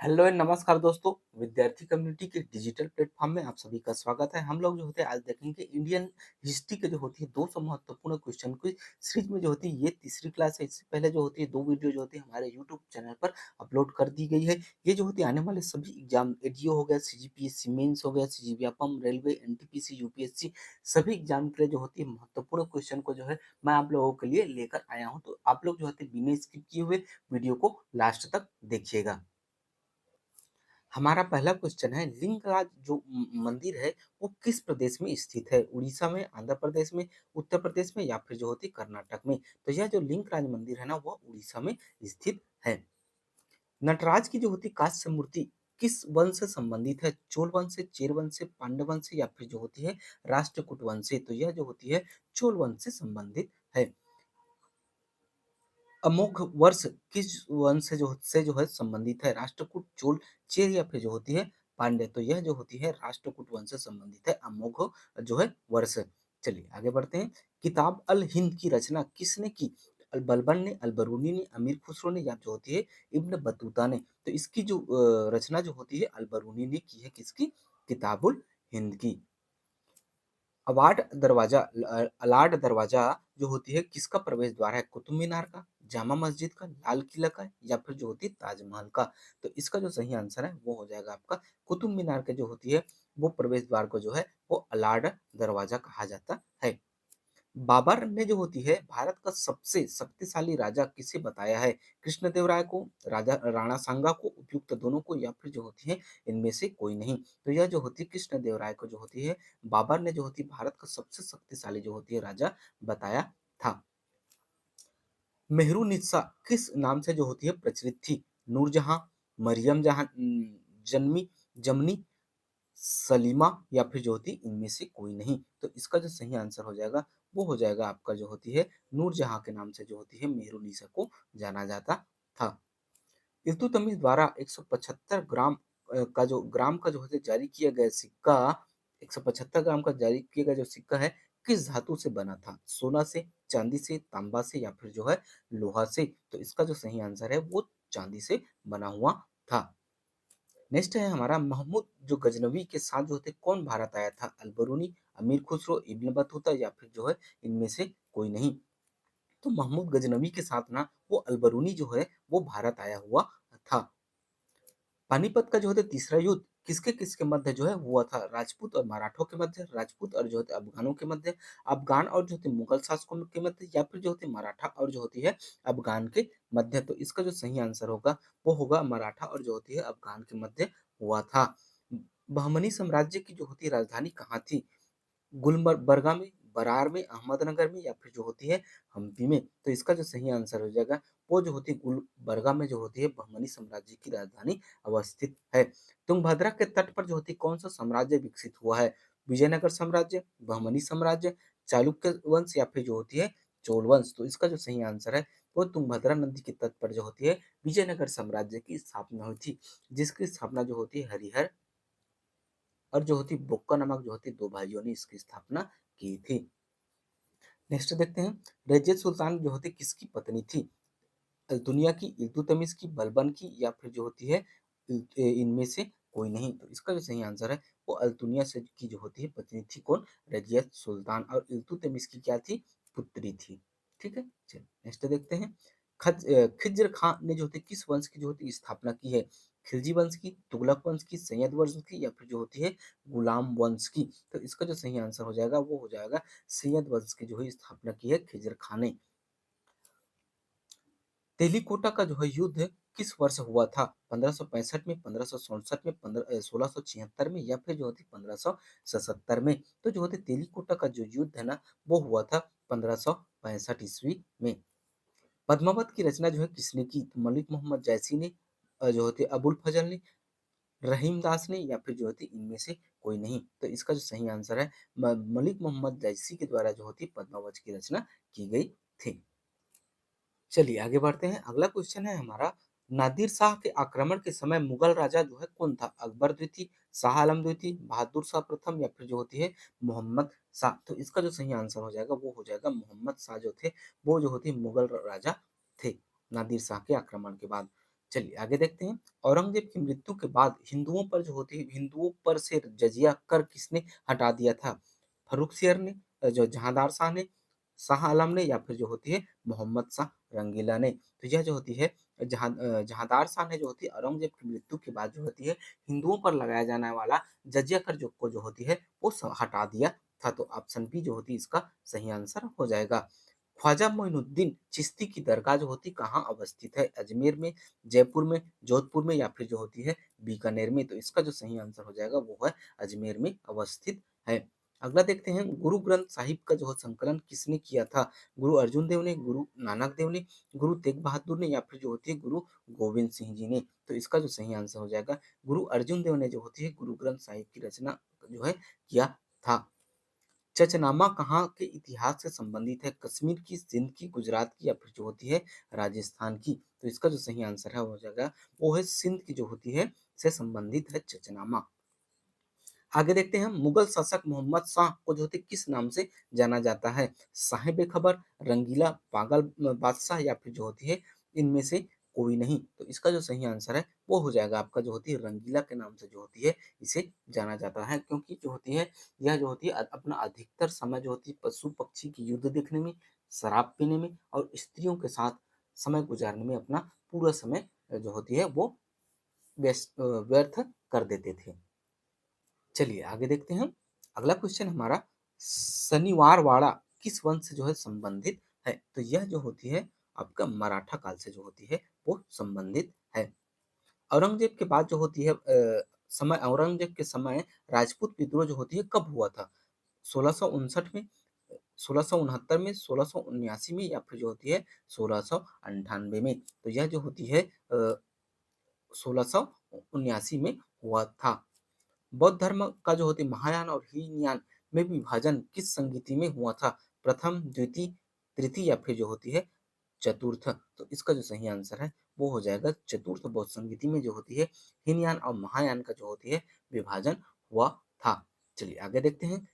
Hello and नमस्कार दोस्तों। विद्यार्थी कम्युनिटी के डिजिटल प्लेटफॉर्म में आप सभी का स्वागत है। हम लोग जो होते हैं आज देखेंगे इंडियन हिस्ट्री के जो होती है 200 महत्वपूर्ण क्वेश्चन की सीरीज में जो होती है ये तीसरी क्लास है। इससे पहले जो होती है 2 वीडियो जो होती है हमारे यूट्यूब चैनल पर अपलोड कर दी गई है। ये जो होती है आने वाले सभी एग्जाम एडीओ हो गया, सीजीपीएससी मेंस हो गया, सीजीव्यापम, रेलवे, एनटीपीसी, यूपीएससी सभी एग्जाम के लिए जो होती है महत्वपूर्ण क्वेश्चन को जो है मैं आप लोगों के लिए लेकर आया हूँ। तो आप लोग जो होते हैं बिना स्किप किए हुए वीडियो को लास्ट तक देखिएगा। हमारा पहला क्वेश्चन है लिंगराज जो मंदिर है वो किस प्रदेश में स्थित है? उड़ीसा में, आंध्र प्रदेश में, उत्तर प्रदेश में या फिर जो होती कर्नाटक में? तो यह जो लिंगराज मंदिर है ना वह उड़ीसा में स्थित है। नटराज की जो होती कांस्य मूर्ति किस वंश से संबंधित है? चोल वंश से, चेर वंश से, पांडव वंश से या फिर जो होती है राष्ट्रकूट वंश से? तो यह जो होती है चोल वंश से संबंधित है। अमोघ वर्ष किस वंश से जो है संबंधित है? राष्ट्रकूट, चोल, चेर या फिर जो होती है पांड्य? तो यह जो होती है राष्ट्रकूट वंश से संबंधित है अमोघ जो है वर्ष। चलिए आगे बढ़ते हैं। किताब अल हिंद की रचना किसने की? अल बलबन ने, अल बरूनी ने, अमीर खुसरो ने या जो होती है इब्न बतूता ने? तो इसकी जो रचना जो होती है अल बरूनी ने की है। किसकी? किताबुल हिंद की। अलार्ड दरवाजा जो होती है किसका प्रवेश द्वार है? कुतुब मीनार का, जामा मस्जिद का, लाल किला का या फिर जो होती है ताजमहल का? तो इसका जो सही आंसर है वो हो जाएगा आपका कुतुब मीनार के जो होती है वो प्रवेश द्वार को जो है वो अलार्ड दरवाजा कहा जाता है। बाबर ने जो होती है भारत का सबसे शक्तिशाली राजा किसे बताया है? कृष्णदेवराय को, राजा राणा सांगा को, उपयुक्त दोनों को या फिर जो होती है इनमें से कोई नहीं? तो यह जो होती है कृष्णदेवराय को जो होती है बाबर ने जो होती है भारत का सबसे शक्तिशाली जो होती है राजा बताया था। मेहरुनिसा किस नाम से जो होती है प्रचलित थी? नूरजहां, मरियम जहां, जन्मी, जमनी, सलीमा या फिर जो होती है इनमें से कोई नहीं? तो इसका जो सही आंसर हो जाएगा वो हो जाएगा आपका जो होती है नूरजहां के नाम से जो होती है मेहरुनिसा को जाना जाता था। इल्तुतमिश द्वारा 175 ग्राम का जो होता है जारी किया गया सिक्का, 175 ग्राम का जारी किया गया जो सिक्का है किस धातु से बना था? सोना से, चांदी से, तांबा से या फिर जो है लोहा से? तो इसका जो सही आंसर है वो चांदी से बना हुआ था। नेक्स्ट है हमारा महमूद जो गजनवी के साथ जो थे कौन भारत आया था? अलबरूनी, अमीर खुसरो, इब्न बतूता या फिर जो है इनमें से कोई नहीं? तो महमूद गजनवी के साथ ना वो अलबरूनी जो है वो भारत आया हुआ था। पानीपत का जो है तीसरा युद्ध किसके किसके मध्य जो है हुआ था? राजपूत और मराठों के मध्य, राजपूत और जो होते अफगानों के मध्य, अफगान और जो होते मुगल शासकों के मध्य या फिर जो होते मराठा और जो होती है अफगान के मध्य? तो इसका जो सही आंसर होगा वो होगा मराठा और जो होती है अफगान के मध्य हुआ था। बहमनी साम्राज्य की जो होती है राजधानी कहाँ थी? गुलबर्गा में, बरार में, अहमदनगर में या फिर जो होती है हम्पी में? तो इसका जो सही आंसर हो जाएगा वो जो होती है गुलबर्गा में जो होती है बहमनी साम्राज्य की राजधानी अवस्थित है। तुंगभद्रा के तट पर जो होती है कौन सा साम्राज्य विकसित हुआ है? विजयनगर साम्राज्य, बहमनी साम्राज्य, चालुक्य वंश या फिर जो होती है चोल वंश? तो इसका जो सही आंसर है वो तुंगभद्रा नदी के तट पर जो होती है विजयनगर साम्राज्य की स्थापना हुई थी, जिसकी स्थापना जो होती है हरिहर और जो होती बुक्का नामक जो होती दो भाइयों ने इसकी स्थापना की थी। नेक्स्ट देखते हैं। रजियत सुल्तान जो होती किसकी पत्नी थी? दुनिया की, इल्तुतमिश की, बलबन की या फिर जो होती है इनमें से कोई नहीं? तो इसका जो सही आंसर है वो अल्तुनिया से की जो होती है पत्नी थी कौन? रजियत सुल्तान। और इल्तुतमिश की क्या थी? पुत्री थी। ठीक है, चलिए नेक्स्ट देखते हैं। खिज्र खां ने जो होती है किस वंश की जो होती है स्थापना की है? खिलजी वंश की, तुगलक वंश की, सैयद वंश की या फिर जो होती है गुलाम वंश की? तो इसका जो सही आंसर हो जाएगा वो हो जाएगा सैयद वंश की जो है स्थापना की है खिज्र खां ने। तेलिकोटा का जो है युद्ध किस वर्ष हुआ था? 1565 में, 1567 में, 1676 में या फिर जो होती 1577 में? तो जो होती तेलिकोटा का जो युद्ध है ना वो हुआ था 1565 ईस्वी में। पद्मावत की रचना जो है किसने की? तो मलिक मोहम्मद जैसी ने, जो होती अबुल फजल ने, रहीम दास ने या फिर जो होती इनमें से कोई नहीं? तो इसका जो सही आंसर है मलिक मोहम्मद जैसी के द्वारा जो होती पद्मावत की रचना की गई थी। चलिए आगे बढ़ते हैं। अगला क्वेश्चन है हमारा नादिर शाह के आक्रमण के समय मुगल राजा जो है कौन था? अकबर द्वितीय, शाह आलम द्वितीय, बहादुर शाह प्रथम या फिर जो होती है मोहम्मद शाह? तो इसका जो सही आंसर हो जाएगा वो हो जाएगा मोहम्मद शाह जो थे वो जो होती है मुगल राजा थे नादिर शाह के आक्रमण के बाद। चलिए आगे देखते हैं। औरंगजेब की मृत्यु के बाद हिंदुओं पर से जजिया कर किसने हटा दिया था? फर्रुखसियर ने, जो जहांदार शाह ने, शाह आलम ने, या फिर जो होती है मोहम्मद शाह रंगीला ने। तो यह जो होती है जहांदार शाह ने जो होती है औरंगजेब की मृत्यु के बाद जो होती है हिंदुओं पर लगाया जाने वाला जजिया कर जो होती है वो हटा दिया था। तो ऑप्शन बी जो होती है इसका सही आंसर हो जाएगा। ख्वाजा मोइनुद्दीन चिश्ती की दरगाह जो होती कहाँ अवस्थित है? अजमेर में, जयपुर में, जोधपुर में, या फिर जो होती है बीकानेर में। तो इसका जो सही आंसर हो जाएगा वो है अजमेर में अवस्थित है। अगला देखते हैं। गुरु ग्रंथ साहिब का जो संकलन किसने किया था? गुरु अर्जुन देव ने, गुरु नानक देव ने, गुरु तेग बहादुर ने, या फिर जो होती है गुरु गोविंद सिंह जी ने। तो इसका जो सही आंसर हो जाएगा गुरु अर्जुन देव ने जो होती है गुरु ग्रंथ साहिब की रचना जो है किया था। चचनामा कहाँ के इतिहास से संबंधित है? कश्मीर की, सिंध की, गुजरात की, या फिर जो होती है राजस्थान की। तो इसका जो सही आंसर है हो जाएगा वो है सिंध की जो होती है से संबंधित है चचनामा। आगे देखते हैं। मुगल शासक मोहम्मद शाह को जो होती है किस नाम से जाना जाता है? साहिब खबर, रंगीला, पागल बादशाह, या फिर जो होती है इनमें से कोई नहीं। तो इसका जो सही आंसर है वो हो जाएगा आपका जो होती है रंगीला के नाम से जो होती है इसे जाना जाता है, क्योंकि जो होती है यह जो होती है अपना अधिकतर समय जो होती है पशु पक्षी की युद्ध देखने में, शराब पीने में और स्त्रियों के साथ समय गुजारने में अपना पूरा समय जो होती है वो व्यर्थ कर देते थे। चलिए आगे देखते हैं। अगला क्वेश्चन हमारा, शनिवारवाड़ा किस वंश से जो है संबंधित है? तो यह जो होती है आपका मराठा काल से जो होती है वो संबंधित है। औरंगजेब के बाद जो होती है समय औरंगजेब के समय राजपूत विद्रोह जो होती है कब हुआ था? 1659 में, 1669 में, 1679 में, या फिर जो होती है 1698 में। तो यह जो होती है 1679 में हुआ था। बौद्ध धर्म का जो होती महायान और हीनयान में विभाजन किस संगीति में हुआ था? प्रथम, द्वितीय, तृतीय, या फिर जो होती है चतुर्थ। तो इसका जो सही आंसर है वो हो जाएगा चतुर्थ बौद्ध संगीति में जो होती है हीनयान और महायान का जो होती है विभाजन हुआ था। चलिए आगे देखते हैं।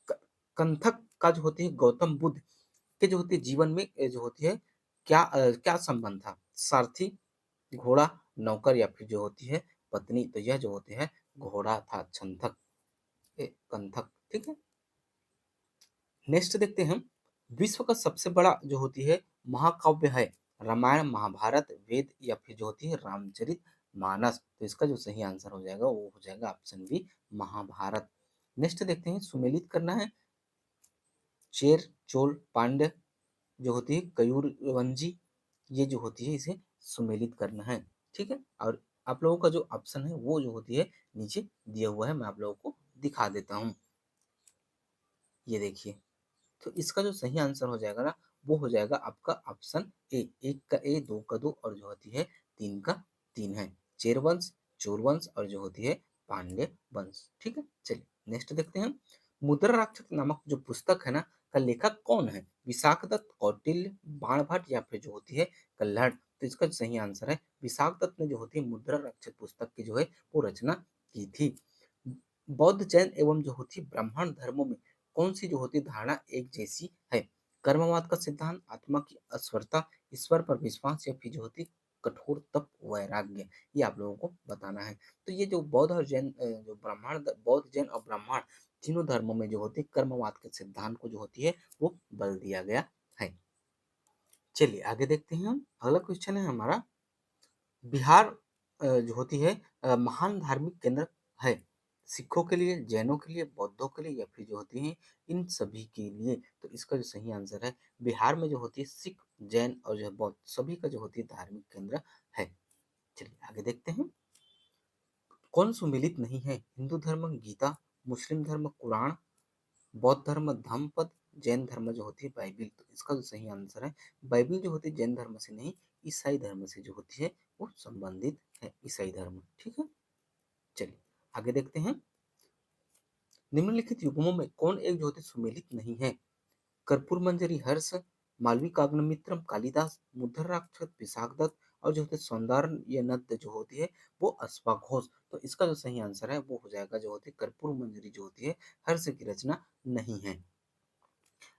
कंथक का जो होती है गौतम बुद्ध के जो होती है जीवन में जो होती है क्या संबंध था? सारथी, घोड़ा, नौकर, या फिर जो होती है पत्नी। तो यह जो होते हैं घोड़ा था, छंथक कंथक। ठीक है। नेक्स्ट देखते हैं। विश्व का सबसे बड़ा जो होती है महाकाव्य है? रामायण, महाभारत, वेद, या फिर जो होती है रामचरित मानस। तो इसका जो सही आंसर हो जाएगा वो हो जाएगा ऑप्शन बी, महाभारत। नेक्स्ट देखते हैं। सुमेलित करना है। चेर, चोल, पांड्य, जो होती है कयूरवंजी, ये जो होती है इसे सुमेलित करना है। ठीक है। और आप लोगों का जो ऑप्शन है वो जो होती है नीचे दिया हुआ है, मैं आप लोगों को दिखा देता हूँ। ये देखिए। तो इसका जो सही आंसर हो जाएगा ना वो हो जाएगा आपका ऑप्शन ए। एक का ए, दो का दो, और जो होती है तीन का तीन है। चेरवंश, चोरवंश, और जो होती है पांड्य वंश। ठीक है। चलिए नेक्स्ट देखते हैं। मुद्रा राक्षस नामक जो पुस्तक है ना का लेखक कौन है? विशाखदत्त, कौटिल्य, बाणभट्ट, या फिर जो होती है कल्हड़। तो इसका जो सही आंसर है विशाखदत्त ने जो होती है मुद्रा राक्षस पुस्तक की जो है वो रचना की थी। बौद्ध, जैन एवं जो होती है ब्राह्मण धर्मों में कौन सी जो होती है धारणा एक जैसी है? कर्मवाद का सिद्धांत, आत्मा की अश्वरता, ईश्वर पर विश्वास, या फिर जो होती कठोर तप वैराग्य। ये आप लोगों को बताना है। तो ये जो बौद्ध और जैन जो बौद्ध, जैन और ब्राह्मण तीनों धर्मों में जो होती है कर्मवाद के सिद्धांत को जो होती है वो बल दिया गया है। चलिए आगे देखते हैं हम। अगला क्वेश्चन है हमारा, बिहार जो होती है महान धार्मिक केंद्र है? सिखों के लिए, जैनों के लिए, बौद्धों के लिए, या फिर जो होती है इन सभी के लिए। तो इसका जो सही आंसर है बिहार में जो होती है सिख, जैन और जो है बौद्ध सभी का जो होती है धार्मिक केंद्र है। चलिए आगे देखते हैं। कौन सुमिलित नहीं है? हिंदू धर्म गीता, मुस्लिम धर्म कुरान, बौद्ध धर्म धम्मपद, जैन धर्म जो होती है बाइबिल। तो इसका जो सही आंसर है बाइबिल जो होती है जैन धर्म से नहीं ईसाई धर्म से जो होती है वो संबंधित है, ईसाई धर्म। ठीक है। चलिए आगे देखते हैं। निम्नलिखित युग्मों में कौन एक जो होती है सुमेलित नहीं है? कर्पूर मंजरी हर्ष, मालवी काग्निमित्रम कालिदास, मुद्रा राक्षस विशाखदत्त, और जो होते हैं सौंदर्य नद जो होती है वो अश्वाघोष। तो इसका जो सही आंसर है वो हो जाएगा जो होती है कर्पूर मंजरी जो होती है हर्ष की रचना नहीं है।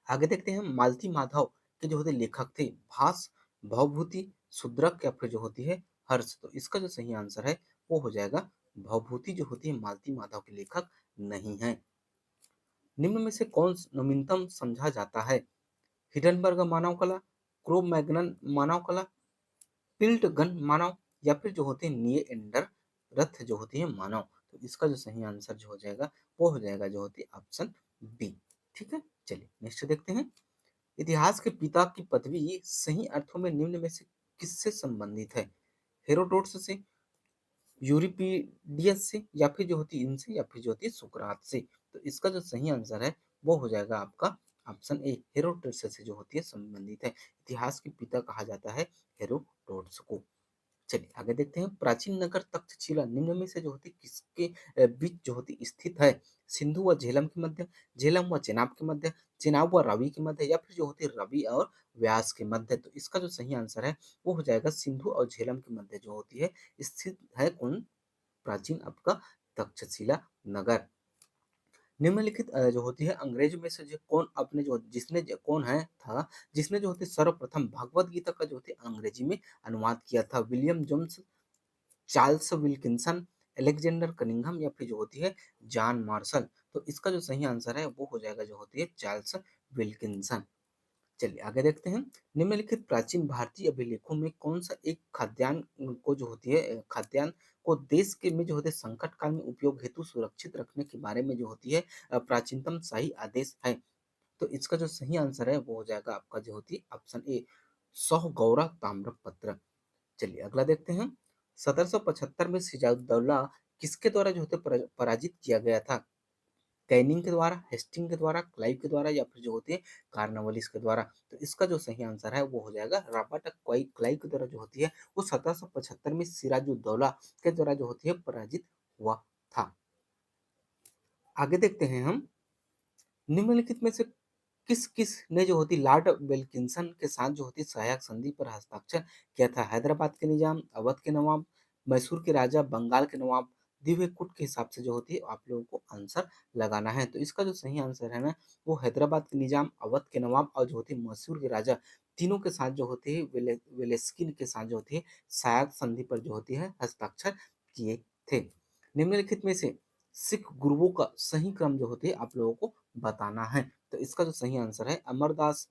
आगे देखते हैं। मालती माधव के जो होते लेखक थे भास, भवभूति, शुद्रक, या फिर जो होती है हर्ष। तो इसका जो सही आंसर है वो हो जाएगा भवभूति जो होती है मालती माधव के लेखक नहीं है। निम्न में से कौन नवीनतम समझा जाता है? हिडनबर्ग मानव कला, क्रो मैग्नन मानव कला, पिल्टगन मानव, या फिर जो होते हैं निएंडर रथ जो होती है मानव। तो इसका जो सही आंसर जो हो जाएगा वो हो जाएगा जो होती है ऑप्शन बी। ठीक है, चलिए नेक्स्ट देखते हैं। इतिहास के पिता की पदवी सही अर्थों में निम्न में से किससे संबंधित है? हेरोडोटस से, यूरिपिडियस से, या फिर जो होती है इनसे, या फिर जो होती है सुकरात से। तो इसका जो सही आंसर है वो हो जाएगा आपका ऑप्शन ए, हेरोडोटस से जो होती है संबंधित है। इतिहास के पिता कहा जाता है हेरोडोटस को। चलिए आगे देखते हैं। प्राचीन नगर तक्षशिला निम्न में से जो होती किसके बीच जो होती स्थित है? सिंधु व झेलम के मध्य, झेलम व चेनाब के मध्य, चेनाब व रावी के मध्य, या फिर जो होती रवि और व्यास के मध्य। तो इसका जो सही आंसर है वो हो जाएगा सिंधु और झेलम के मध्य जो होती है स्थित है कौन? प्राचीन आपका तक्षशिला नगर। निम्नलिखित जो होती है अंग्रेज में से जो कौन अपने जो जिसने कौन है था जिसने जो होती सर्वप्रथम भगवत गीता का जो होती अंग्रेजी में अनुवाद किया था? William Jones, Charles Wilkinson, Alexander Cunningham, या फिर जो होती है जॉन मार्शल। तो इसका जो सही आंसर है वो हो जाएगा जो होती है चार्ल्स विल्किंसन। चलिए आगे देखते हैं। निम्नलिखित प्राचीन भारतीय अभिलेखों में कौन सा एक खाद्यान्न को जो होती है खाद्यान्न को देश के में जो होते हैं संकट काल में उपयोग हेतु सुरक्षित रखने के बारे में जो होती है प्राचीनतम शाही आदेश है? तो इसका जो सही आंसर है वो हो जाएगा आपका जो होती है ऑप्शन ए, सौगौरा ताम्रपत्र। चलिए अगला देखते हैं। 1775 में सिराजुद्दौला किसके द्वारा जो होते पराजित किया गया था? कैनिंग के द्वारा, हेस्टिंग के द्वारा, क्लाइव के द्वारा, या फिर जो होती है कार्नवालिस के द्वारा। तो इसका जो सही आंसर है वो हो जाएगा रॉबर्ट क्लाइव के द्वारा जो होती है वो 1775 में सिराजुद्दौला के द्वारा जो होती है पराजित हुआ था। आगे देखते हैं हम। निम्नलिखित में से किस किस ने जो होती लॉर्ड विल्किंसन के साथ जो होती सहायक संधि पर हस्ताक्षर किया था? हैदराबाद के निजाम, अवध के नवाब, मैसूर के राजा, बंगाल के नवाब। दिव्य कूट के हिसाब से जो होती है आप लोगों को आंसर लगाना है। तो इसका जो सही आंसर है ना वो हैदराबाद के निजाम, अवध के नवाब और जो होती है मैसूर के राजा, तीनों के साथ जो होती है वेलेस्किन के साथ जो होती है सहायक संधि पर जो होती है हस्ताक्षर किए थे। निम्नलिखित में से सिख गुरुओं का सही क्रम जो होती है आप लोगों को बताना है। तो इसका जो सही आंसर है अमरदास,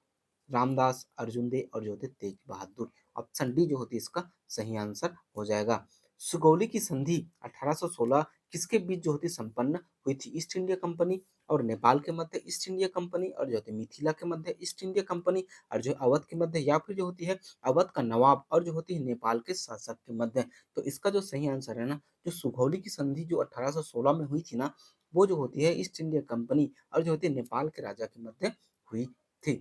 रामदास, अर्जुन देव और जो होते तेज बहादुर। ऑप्शन डी जो होती है इसका सही आंसर हो जाएगा। सुगौली की संधि 1816 किसके बीच जो होती संपन्न हुई थी? ईस्ट इंडिया कंपनी और नेपाल के मध्य, ईस्ट इंडिया कंपनी और जो होती मिथिला के मध्य, ईस्ट इंडिया कंपनी और जो अवध के मध्य, या फिर जो होती है अवध का नवाब और जो होती है नेपाल के शासक के मध्य। तो इसका जो सही आंसर है ना जो सुगौली की संधि जो 1816 में हुई थी ना वो जो होती है ईस्ट इंडिया कंपनी और जो होती है नेपाल के राजा के मध्य हुई थी।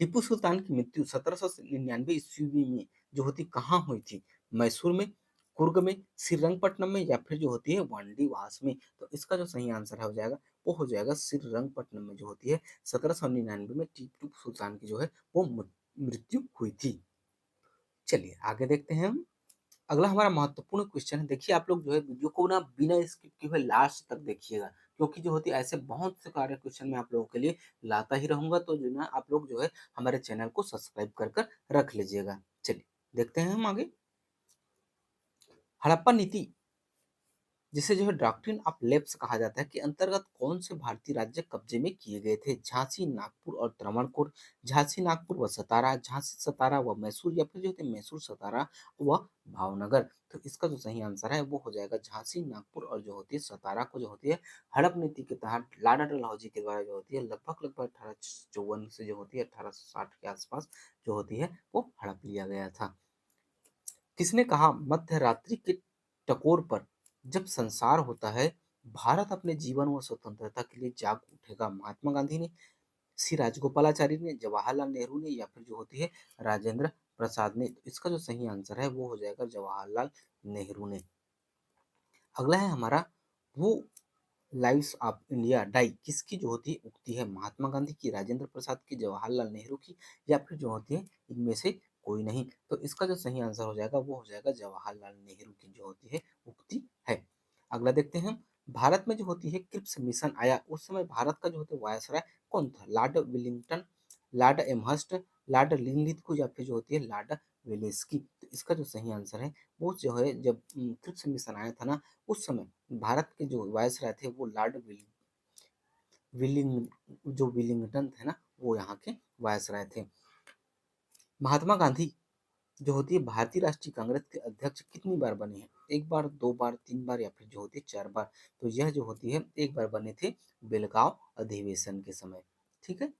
टीपू सुल्तान की मृत्यु 1799 ईस्वी में जो होती कहाँ हुई थी? मैसूर में, कुर्ग में, श्रीरंगपट्टनम में, या फिर जो होती है वांडीवास में। तो इसका जो सही आंसर हो जाएगा वो हो जाएगा श्रीरंगपट्टनम में जो होती है 1799 में टीपू सुल्तान की जो है वो मृत्यु हुई थी। चलिए आगे देखते हैं हम। अगला हमारा महत्वपूर्ण क्वेश्चन है। देखिए आप लोग जो है वीडियो को ना बिना स्किप किए हुए लास्ट तक देखिएगा, क्योंकि जो होती है ऐसे बहुत से सारे क्वेश्चन मैं आप लोगों के लिए लाता ही रहूंगा। तो जो ना आप लोग जो है हमारे चैनल को सब्सक्राइब कर कर रख लीजिएगा। चलिए देखते हैं हम आगे। हड़प्पा नीति जिसे जो है डॉक्ट्रिन ऑफ लेप्स कहा जाता है के अंतर्गत कौन से भारतीय राज्य कब्जे में किए गए थे? झांसी, नागपुर और त्रावणकोर, झांसी, नागपुर व सतारा, झांसी, सतारा व मैसूर, या फिर जो होते मैसूर, सतारा व भावनगर। तो इसका जो सही आंसर है वो हो जाएगा झांसी, नागपुर और जो होती है सतारा को जो होती है हड़प नीति के तहत लाला डलहौजी के द्वारा जो होती है लगभग लगभग 1854 से जो होती है 1860 के आसपास जो होती है वो हड़प लिया गया था। किसने कहा मध्य रात्रि के टकोर पर जब संसार होता है भारत अपने जीवन व स्वतंत्रता के लिए जाग उठेगा? महात्मा गांधी ने, श्री राजगोपालाचारी ने, जवाहरलाल नेहरू ने, या फिर जो होती है राजेंद्र प्रसाद ने? तो इसका जो सही आंसर है वो हो जाएगा जवाहरलाल नेहरू ने। अगला है हमारा वो लाइव्स ऑफ इंडिया डाई किसकी जो होती है उक्ति है? महात्मा गांधी की, राजेंद्र प्रसाद की, जवाहरलाल नेहरू की, या फिर जो होती है इनमें से कोई नहीं? तो इसका जो सही आंसर हो जाएगा वो हो जाएगा जवाहरलाल नेहरू की जो होती है उक्ति है। अगला देखते हैं हम। भारत में जो होती है क्रिप्स मिशन आया उस समय भारत का जो होता है वायसराय कौन था? Lord Willingdon, Lord Amherst, Lord Linlithgow, या फिर जो होती है लॉर्ड वेलेस्की? तो इसका जो सही आंसर है वो जो है, जब क्रिप्स मिशन आया था ना, उस समय भारत के जो वायसराय थे वो लॉर्ड विलिंग जो विलिंगटन थे ना, वो यहाँ के वायसराय थे। महात्मा गांधी जो होती है भारतीय राष्ट्रीय कांग्रेस के अध्यक्ष कितनी बार बने हैं? एक बार, दो बार, तीन बार, या फिर जो होती है चार बार? तो यह जो होती है एक बार बने थे, बेलगांव अधिवेशन के समय। ठीक है,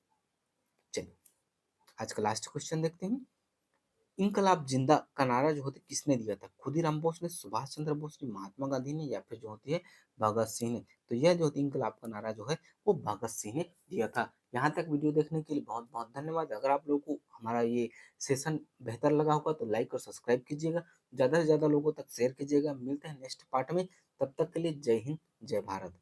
चलिए आज का लास्ट क्वेश्चन देखते हैं। इनकलाब जिंदा का नारा जो होती है किसने दिया था? खुदीराम बोस ने, सुभाष चंद्र बोस ने, महात्मा गांधी ने, या फिर जो होती है भगत सिंह ने? तो यह जो होती है इनकलाब का नारा जो है वो भगत सिंह ने दिया था। यहाँ तक वीडियो देखने के लिए बहुत बहुत धन्यवाद। अगर आप लोगों को हमारा ये सेशन बेहतर लगा होगा तो लाइक और सब्सक्राइब कीजिएगा, ज्यादा से ज्यादा लोगों तक शेयर कीजिएगा। मिलते हैं नेक्स्ट पार्ट में, तब तक के लिए जय हिंद, जय भारत।